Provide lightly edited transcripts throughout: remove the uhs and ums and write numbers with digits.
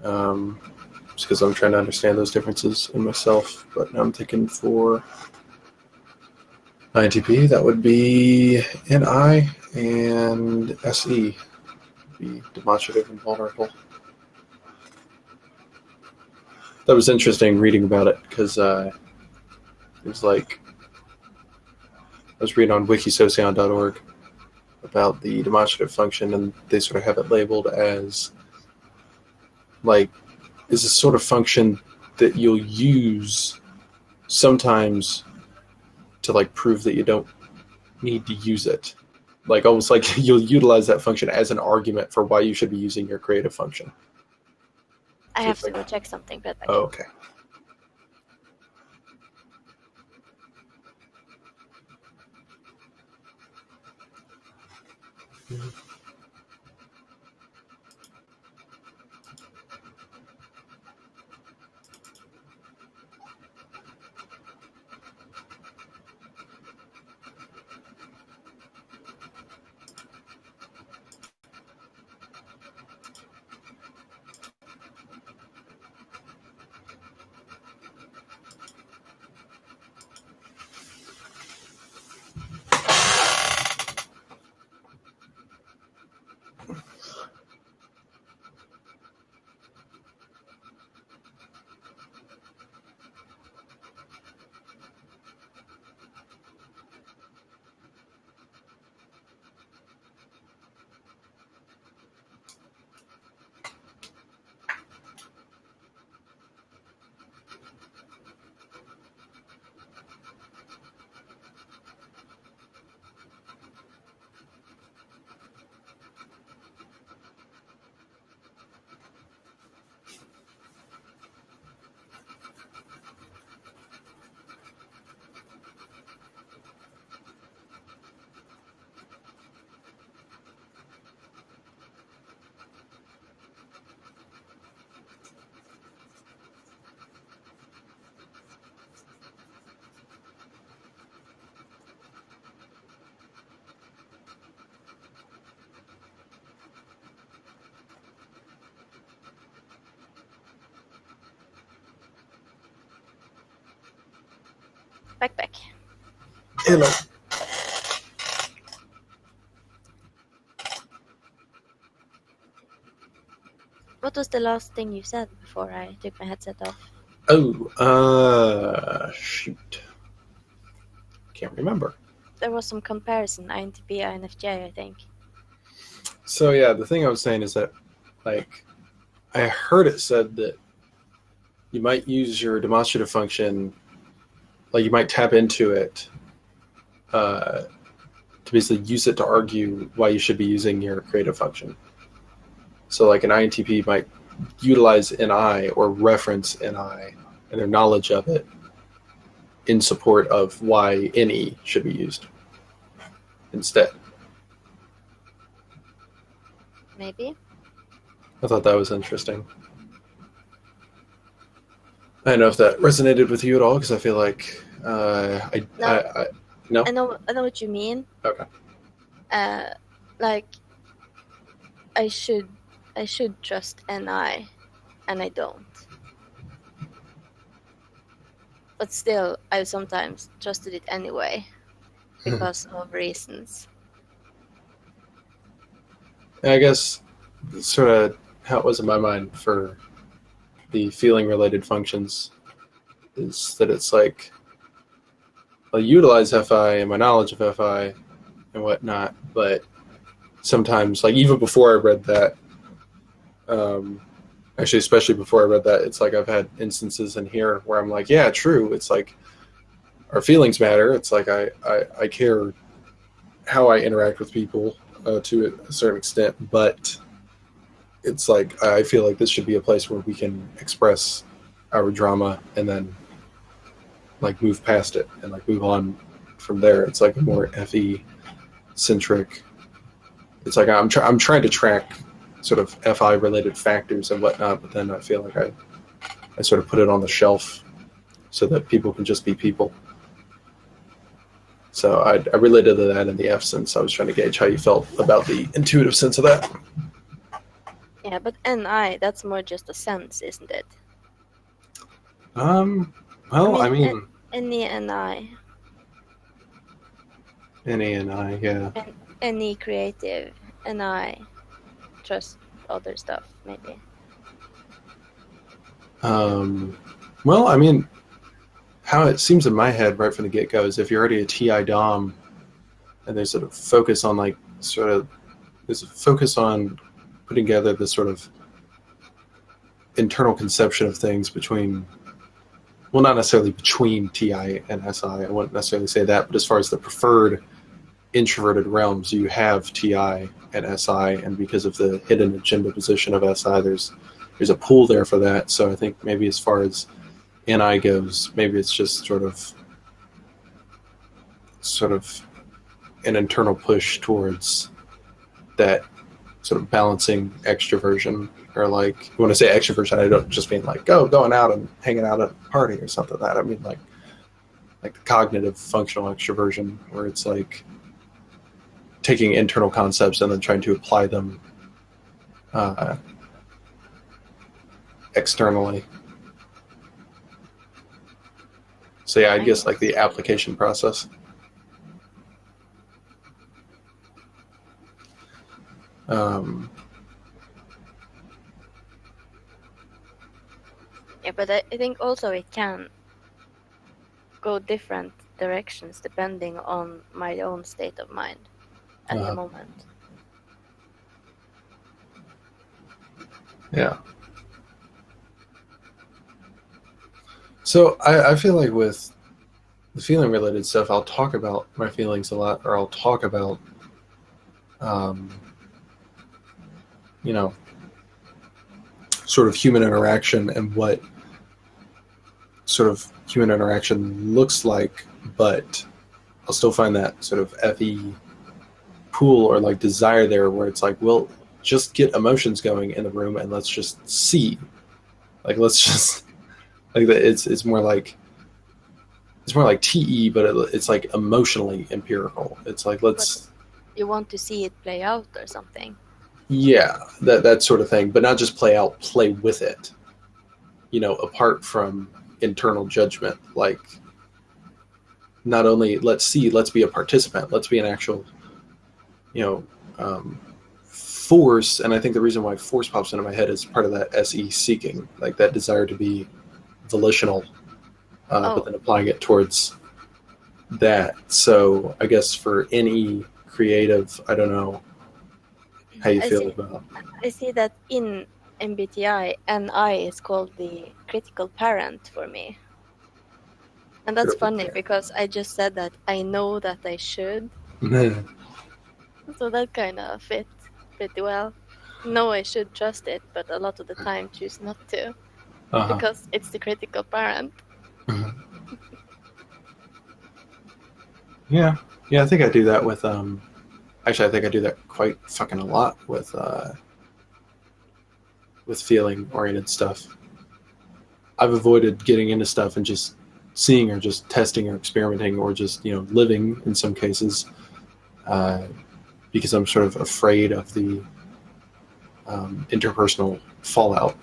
just because I'm trying to understand those differences in myself. But now I'm thinking for INTP, that would be NI, and SE, be demonstrative and vulnerable. That was interesting reading about it, because it was like, I was reading on wikisocion.org about the demonstrative function, and they sort of have it labeled as, like, is a sort of function that you'll use sometimes to, like, prove that you don't need to use it. Like, almost like you'll utilize that function as an argument for why you should be using your creative function. I have to go check something, but Oh, okay. back. Hello. What was the last thing you said before I took my headset off? Oh, shoot. Can't remember. There was some comparison, INTP, INFJ, I think. So, yeah, the thing I was saying is that, like, I heard it said that you might use your demonstrative function, like, you might tap into it to basically use it to argue why you should be using your creative function. So, like, an INTP might utilize NI or reference NI and their knowledge of it in support of why NE should be used instead. Maybe. I thought that was interesting. I don't know if that resonated with you at all, because I feel like no. I know what you mean. Okay. Like, I should trust NI, and I don't. But still, I sometimes trusted it anyway because of reasons. I guess sort of how it was in my mind for the feeling-related functions is that it's like I'll utilize FI and my knowledge of FI and whatnot, but sometimes, like, even before I read that, actually, especially before I read that, it's like I've had instances in here where I'm like, yeah, true. It's like our feelings matter. It's like I care how I interact with people to a certain extent, but it's like I feel like this should be a place where we can express our drama and then, like, move past it and, like, move on from there. It's like a more FE centric. It's like I'm trying to track sort of FI related factors and whatnot, but then I feel like I sort of put it on the shelf so that people can just be people. So I related to that in the F sense. I was trying to gauge how you felt about the intuitive sense of that. Yeah, but NI, that's more just a sense, isn't it? I Well, I mean, mean, any NI, NA and I, yeah. and any creative NI, just other stuff, maybe. Well, I mean, how it seems in my head right from the get go is if you're already a TI DOM and there's sort of focus on there's a focus on putting together this sort of internal conception of things between, well, not necessarily between TI and SI. I wouldn't necessarily say that, but as far as the preferred introverted realms, you have TI and SI, and because of the hidden agenda position of SI, there's a pool there for that. So I think maybe as far as NI goes, maybe it's just sort of an internal push towards that sort of balancing extroversion, or like when I say extroversion, I don't just mean like going out and hanging out at a party or something like that. I mean like the cognitive functional extroversion, where it's like taking internal concepts and then trying to apply them uh, externally. So yeah, I I guess like the application process. Um, Yeah, but I think also it can go different directions depending on my own state of mind at the uh, moment. yeah. So I feel like with the feeling related stuff, I'll talk about my feelings a lot, or I'll talk about, um, you know, sort of human interaction and what sort of human interaction looks like, but I'll still find that sort of FE pool or like desire there where it's like, well, just get emotions going in the room and let's just see. Like let's just like it's more like TE, but it's like emotionally empirical. It's like But let's you want to see it play out or something. yeah, that sort of thing, but not just play out, play with it. Apart from internal judgment, like not only let's be a participant, let's be an actual, you know, force. And I think the reason why force pops into my head is part of that SE seeking, like that desire to be volitional, but Oh, then applying it towards that. So I guess for any creative, I don't know how you I feel see. about. I see that in MBTI, NI is called the critical parent for me. And that's funny because I just said that I know that I should. So that kind of fit pretty well. No, I should trust it, but a lot of the time choose not to Uh-huh. because it's the critical parent. Yeah, yeah. I think I do that with. Actually, I think I do that quite fucking a lot with feeling oriented stuff. I've avoided getting into stuff and just seeing or just testing or experimenting or just living in some cases, uh, because I'm sort of afraid of the interpersonal fallout.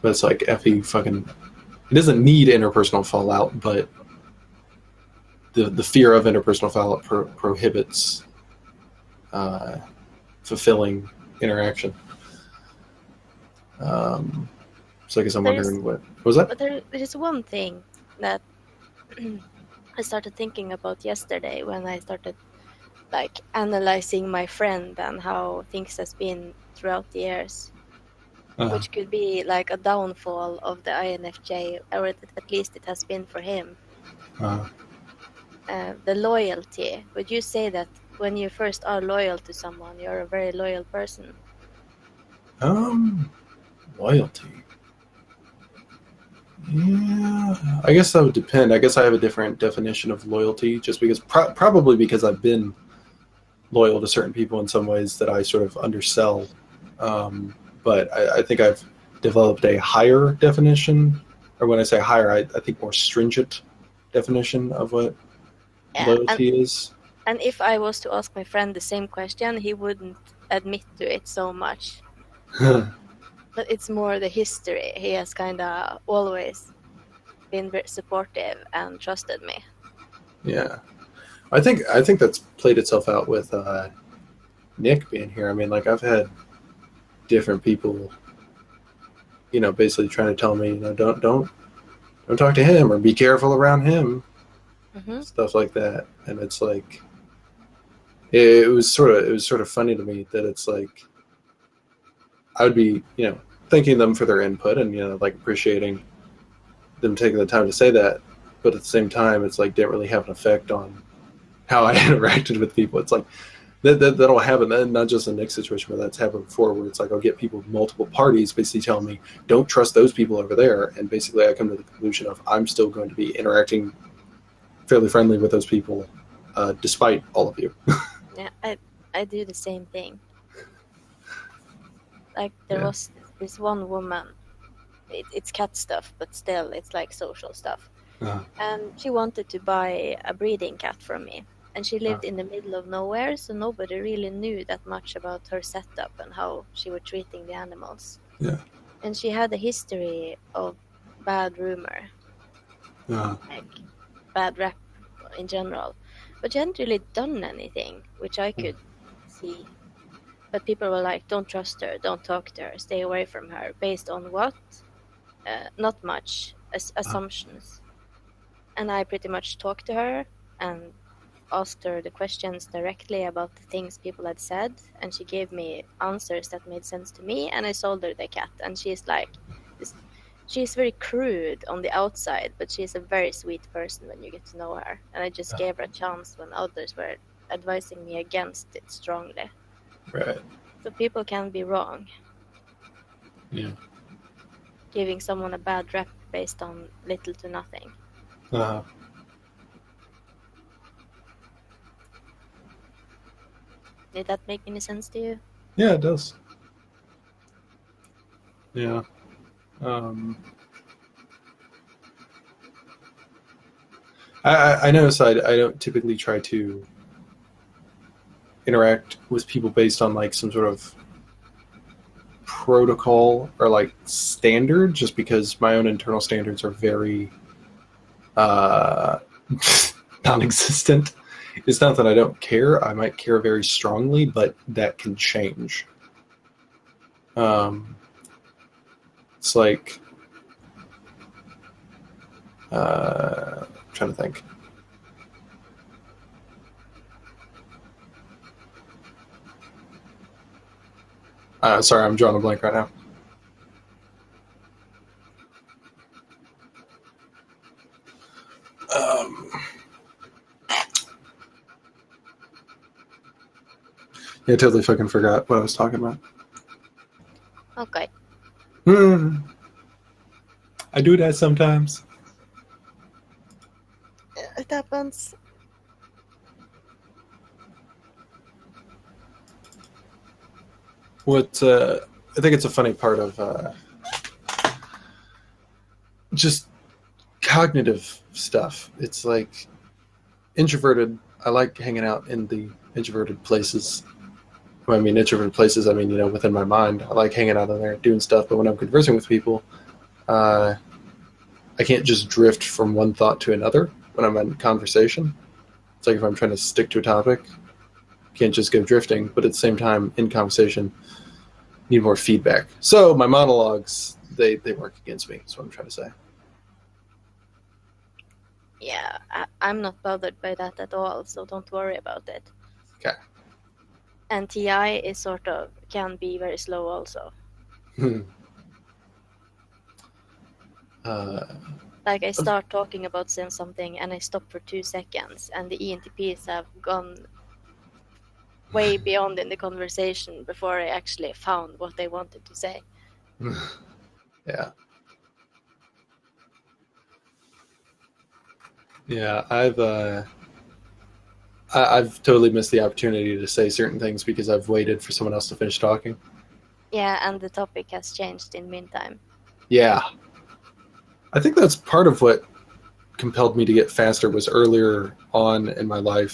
But it's like FE fucking. It doesn't need interpersonal fallout, but the fear of interpersonal fallout prohibits fulfilling interaction. So I guess I'm wondering what was that? But there is one thing that I started thinking about yesterday when I started like analyzing my friend and how things has been throughout the years, which could be like a downfall of the INFJ, or at least it has been for him. The loyalty. Would you say that when you first are loyal to someone, you're a very loyal person? Loyalty. Yeah, I guess that would depend. I guess I have a different definition of loyalty, just because probably because I've been loyal to certain people in some ways that I sort of undersell. But I think I've developed a higher definition, or when I say higher, I think more stringent definition of what loyalty is. And if I was to ask my friend the same question, he wouldn't admit to it so much. But it's more the history. He has kind of always been very supportive and trusted me. Yeah, I think that's played itself out with Nick being here. I mean, like I've had different people, basically trying to tell me, don't talk to him or be careful around him, stuff like that. And it's like, it was sort of funny to me that it's like I would be, thanking them for their input and like appreciating them taking the time to say that, but at the same time, it's like didn't really have an effect on how I interacted with people. It's like that'll happen, and not just in Nick's situation, but that's happened before, where it's like I'll get people from multiple parties basically telling me, don't trust those people over there, and basically I come to the conclusion of I'm still going to be interacting fairly friendly with those people, despite all of you. Yeah, I do the same thing. Like there was this one woman, it's cat stuff, but still it's like social stuff. And she wanted to buy a breeding cat from me. And she lived in the middle of nowhere, so nobody really knew that much about her setup and how she was treating the animals. Yeah. And she had a history of bad rumor, like bad rep in general. But she hadn't really done anything, which I could see. But people were like, don't trust her, don't talk to her, stay away from her. Based on what? Not much. Assumptions. And I pretty much talked to her and asked her the questions directly about the things people had said, and she gave me answers that made sense to me, and I sold her the cat. And she's very crude on the outside, but she's a very sweet person when you get to know her. And I just gave her a chance when others were advising me against it strongly. Right. So people can be wrong. Yeah. Giving someone a bad rep based on little to nothing. Did that make any sense to you? Yeah, it does. Yeah. I notice I don't typically try to interact with people based on like some sort of protocol or like standard, just because my own internal standards are very non-existent. It's not that I don't care. I might care very strongly, but that can change. It's like I'm trying to think. Sorry, I'm drawing a blank right now. Yeah, I totally fucking forgot what I was talking about. Okay. I do that sometimes. It happens. I think it's a funny part of just cognitive stuff. It's like introverted. I like hanging out in the introverted places. When I mean introverted places, I mean, within my mind. I like hanging out in there doing stuff, but when I'm conversing with people, I can't just drift from one thought to another when I'm in conversation. It's like if I'm trying to stick to a topic, can't just go drifting, but at the same time, in conversation, need more feedback. So my monologues, they work against me. That's what I'm trying to say. Yeah, I'm not bothered by that at all, so don't worry about it. Okay. And TI is can be very slow also. Like I start talking about something and I stop for 2 seconds, and the ENTPs have gone way beyond in the conversation before I actually found what they wanted to say. Yeah. Yeah, I've totally missed the opportunity to say certain things because I've waited for someone else to finish talking. Yeah, and the topic has changed in meantime. Yeah. I think that's part of what compelled me to get faster was earlier on in my life.